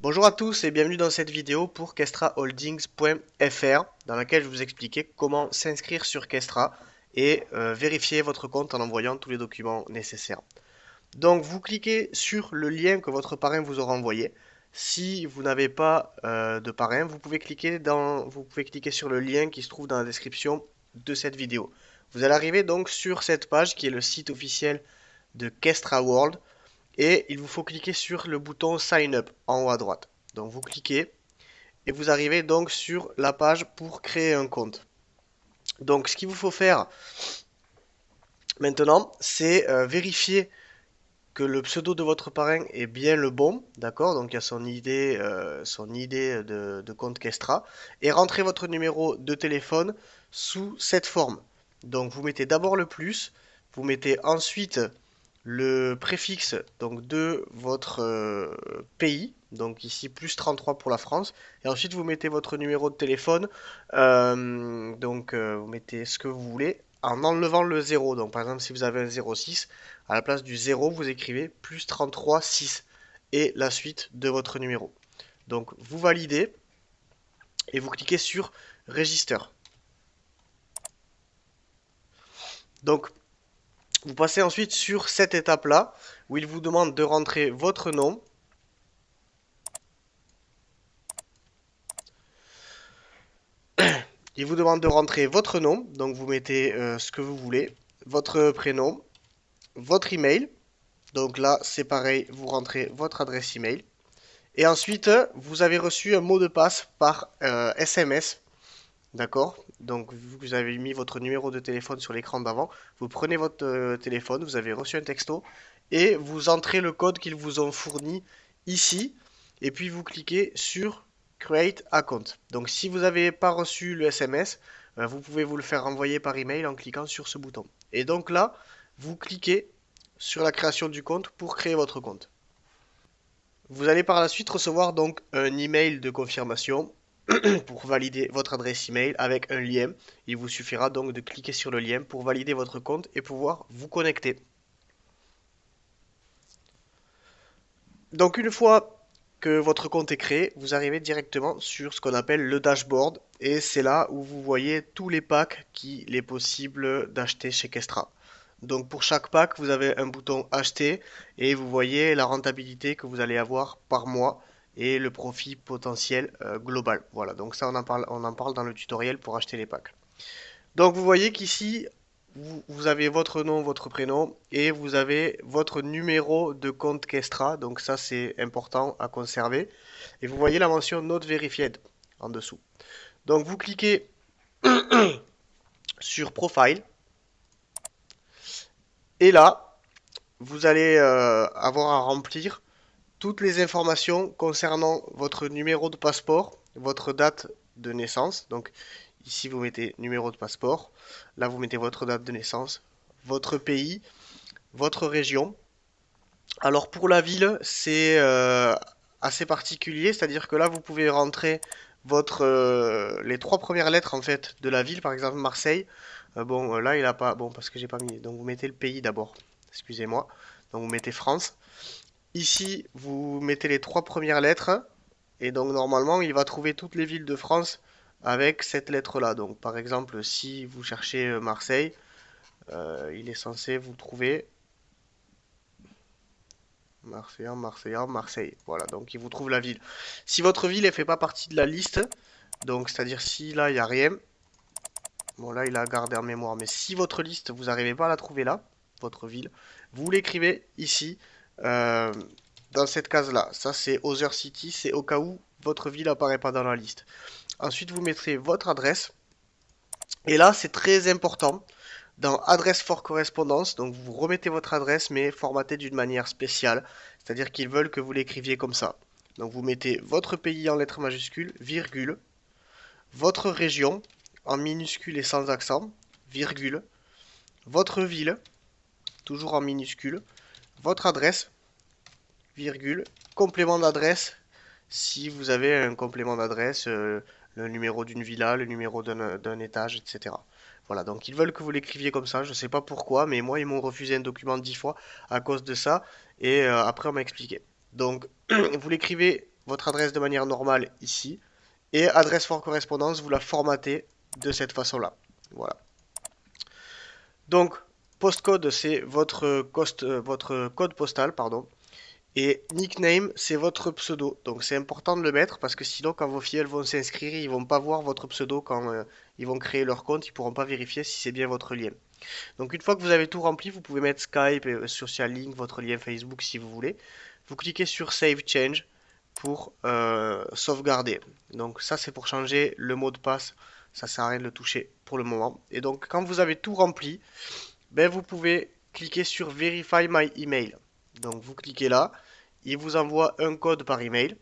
Bonjour à tous et bienvenue dans cette vidéo pour kestraholdings.fr dans laquelle je vais vous expliquer comment s'inscrire sur Kestra et vérifier votre compte en envoyant tous les documents nécessaires. Donc vous cliquez sur le lien que votre parrain vous aura envoyé. Si vous n'avez pas de parrain, vous pouvez cliquer sur le lien qui se trouve dans la description de cette vidéo. Vous allez arriver donc sur cette page qui est le site officiel de Kestra World. Et il vous faut cliquer sur le bouton Sign Up en haut à droite. Donc vous cliquez et vous arrivez donc sur la page pour créer un compte. Donc ce qu'il vous faut faire maintenant, c'est vérifier que le pseudo de votre parrain est bien le bon, d'accord? Donc il y a son ID de compte Kestra, et rentrer votre numéro de téléphone sous cette forme. Donc vous mettez d'abord le plus, vous mettez ensuite le préfixe donc de votre pays, donc ici plus 33 pour la France, et ensuite vous mettez votre numéro de téléphone, vous mettez ce que vous voulez en enlevant le 0. Donc par exemple si vous avez un 06, à la place du 0 vous écrivez plus 33 6 et la suite de votre numéro. Donc vous validez et vous cliquez sur Register. Donc vous passez ensuite sur cette étape-là où il vous demande de rentrer votre nom. Il vous demande de rentrer votre nom, donc vous mettez ce que vous voulez, votre prénom, votre email. Donc là, c'est pareil, vous rentrez votre adresse email. Et ensuite, vous avez reçu un mot de passe par SMS. D'accord? Donc, vu que vous avez mis votre numéro de téléphone sur l'écran d'avant, vous prenez votre téléphone, vous avez reçu un texto et vous entrez le code qu'ils vous ont fourni ici. Et puis, vous cliquez sur Create Account. Donc, si vous n'avez pas reçu le SMS, vous pouvez vous le faire envoyer par email en cliquant sur ce bouton. Et donc là, vous cliquez sur la création du compte pour créer votre compte. Vous allez par la suite recevoir donc un email de confirmation pour valider votre adresse email avec un lien. Il vous suffira donc de cliquer sur le lien pour valider votre compte et pouvoir vous connecter. Donc une fois que votre compte est créé, vous arrivez directement sur ce qu'on appelle le dashboard et c'est là où vous voyez tous les packs qu'il est possible d'acheter chez Kestra. Donc pour chaque pack, vous avez un bouton acheter et vous voyez la rentabilité que vous allez avoir par mois et le profit potentiel global. Voilà, donc ça on en parle dans le tutoriel pour acheter les packs. Donc vous voyez qu'ici, vous avez votre nom, votre prénom et vous avez votre numéro de compte Kestra. Donc ça c'est important à conserver. Et vous voyez la mention Not Verified en dessous. Donc vous cliquez sur Profile et là, vous allez avoir à remplir toutes les informations concernant votre numéro de passeport, votre date de naissance. Donc ici vous mettez numéro de passeport, là vous mettez votre date de naissance, votre pays, votre région. Alors pour la ville, c'est assez particulier, c'est-à-dire que là vous pouvez rentrer les trois premières lettres en fait de la ville, par exemple Marseille. Là il a pas, bon parce que j'ai pas mis, donc vous mettez le pays d'abord. Excusez-moi. Donc vous mettez France. Ici vous mettez les trois premières lettres et donc normalement il va trouver toutes les villes de France avec cette lettre-là. Donc par exemple si vous cherchez Marseille, il est censé vous trouver Marseille. Voilà, donc il vous trouve la ville. Si votre ville ne fait pas partie de la liste, donc c'est-à-dire si là il n'y a rien, bon là il a gardé en mémoire, mais si votre liste vous n'arrivez pas à la trouver là, votre ville, vous l'écrivez ici euh, dans cette case-là. Ça c'est Other City, c'est au cas où votre ville apparaît pas dans la liste. Ensuite vous mettrez votre adresse. Et là c'est très important. Dans Adresse for correspondance, donc vous remettez votre adresse mais formatée d'une manière spéciale, c'est-à-dire qu'ils veulent que vous l'écriviez comme ça. Donc vous mettez votre pays en lettres majuscules, virgule, votre région en minuscule et sans accent, virgule, votre ville, toujours en minuscule, votre adresse, virgule, complément d'adresse, si vous avez un complément d'adresse, le numéro d'une villa, le numéro d'un étage, etc. Voilà, donc ils veulent que vous l'écriviez comme ça, je ne sais pas pourquoi, mais moi ils m'ont refusé un document 10 fois à cause de ça, et après on m'a expliqué. Donc vous l'écrivez, votre adresse de manière normale ici. Et adresse for correspondance, vous la formatez de cette façon-là. Voilà. Donc, postcode, c'est votre code postal, pardon. Et nickname, c'est votre pseudo. Donc c'est important de le mettre parce que sinon, quand vos filles vont s'inscrire, ils vont pas voir votre pseudo quand ils vont créer leur compte. Ils pourront pas vérifier si c'est bien votre lien. Donc une fois que vous avez tout rempli, vous pouvez mettre Skype, Social Link, votre lien Facebook si vous voulez. Vous cliquez sur Save Change pour sauvegarder. Donc ça c'est pour changer le mot de passe. Ça sert à rien de le toucher pour le moment. Et donc quand vous avez tout rempli, ben, vous pouvez cliquer sur Verify My Email. Donc vous cliquez là, il vous envoie un code par email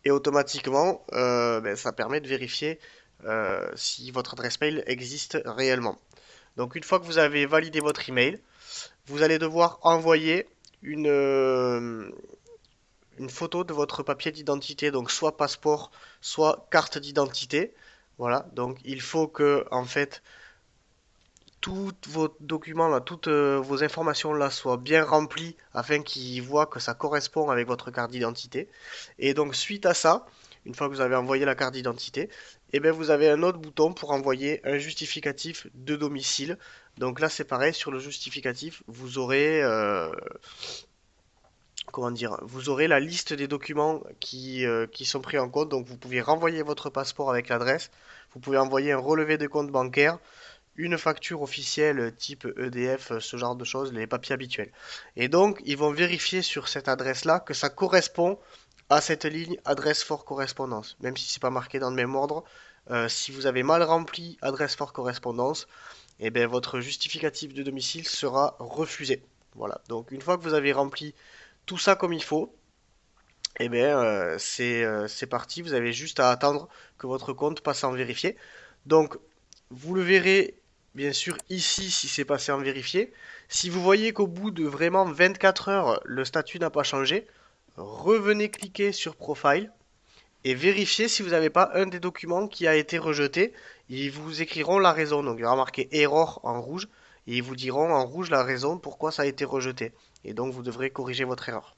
et automatiquement ben, ça permet de vérifier si votre adresse mail existe réellement. Donc une fois que vous avez validé votre email, vous allez devoir envoyer une photo de votre papier d'identité, donc soit passeport, soit carte d'identité. Voilà, donc il faut que en fait tous vos documents là, toutes vos informations là soient bien remplies afin qu'ils voient que ça correspond avec votre carte d'identité. Et donc suite à ça, une fois que vous avez envoyé la carte d'identité, et bien vous avez un autre bouton pour envoyer un justificatif de domicile. Donc là c'est pareil, sur le justificatif, vous aurez comment dire, vous aurez la liste des documents qui sont pris en compte. Donc vous pouvez renvoyer votre passeport avec l'adresse, vous pouvez envoyer un relevé de compte bancaire, une facture officielle type EDF, ce genre de choses, les papiers habituels. Et donc, ils vont vérifier sur cette adresse-là que ça correspond à cette ligne adresse for correspondance. Même si c'est pas marqué dans le même ordre, si vous avez mal rempli adresse for correspondance, et bien votre justificatif de domicile sera refusé. Voilà. Donc, une fois que vous avez rempli tout ça comme il faut, et bien c'est parti. Vous avez juste à attendre que votre compte passe en vérifié. Donc, vous le verrez bien sûr ici si c'est passé en vérifié. Si vous voyez qu'au bout de vraiment 24 heures, le statut n'a pas changé, revenez cliquer sur Profile et vérifiez si vous n'avez pas un des documents qui a été rejeté. Ils vous écriront la raison. Donc il y aura marqué Error en rouge et ils vous diront en rouge la raison pourquoi ça a été rejeté. Et donc vous devrez corriger votre erreur.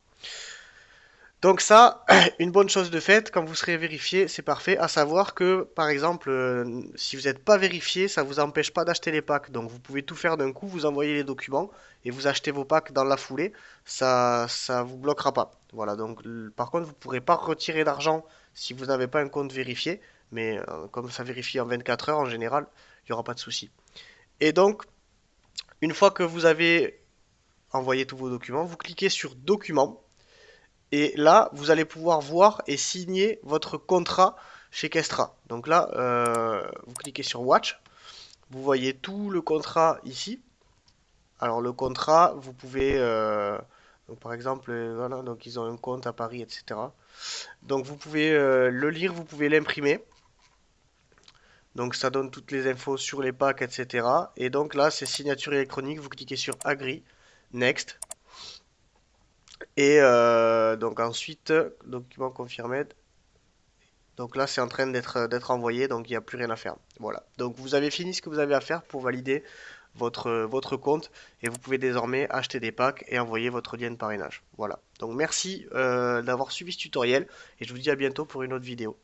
Donc ça, une bonne chose de faite, quand vous serez vérifié, c'est parfait. À savoir que, par exemple, si vous n'êtes pas vérifié, ça ne vous empêche pas d'acheter les packs. Donc vous pouvez tout faire d'un coup, vous envoyez les documents et vous achetez vos packs dans la foulée. Ça vous bloquera pas. Voilà. Donc par contre, vous ne pourrez pas retirer d'argent si vous n'avez pas un compte vérifié. Mais comme ça vérifie en 24 heures en général, il n'y aura pas de souci. Et donc, une fois que vous avez envoyé tous vos documents, vous cliquez sur Documents. Et là, vous allez pouvoir voir et signer votre contrat chez Kestra. Donc là, vous cliquez sur Watch. Vous voyez tout le contrat ici. Alors le contrat, vous pouvez, donc, par exemple, voilà, donc ils ont un compte à Paris, etc. Donc vous pouvez le lire, vous pouvez l'imprimer. Donc ça donne toutes les infos sur les packs, etc. Et donc là, c'est signature électronique. Vous cliquez sur Agree, Next. Et donc ensuite, document confirmé. Donc là, c'est en train d'être envoyé, donc il n'y a plus rien à faire. Voilà. Donc vous avez fini ce que vous avez à faire pour valider votre compte et vous pouvez désormais acheter des packs et envoyer votre lien de parrainage. Voilà. Donc merci d'avoir suivi ce tutoriel et je vous dis à bientôt pour une autre vidéo.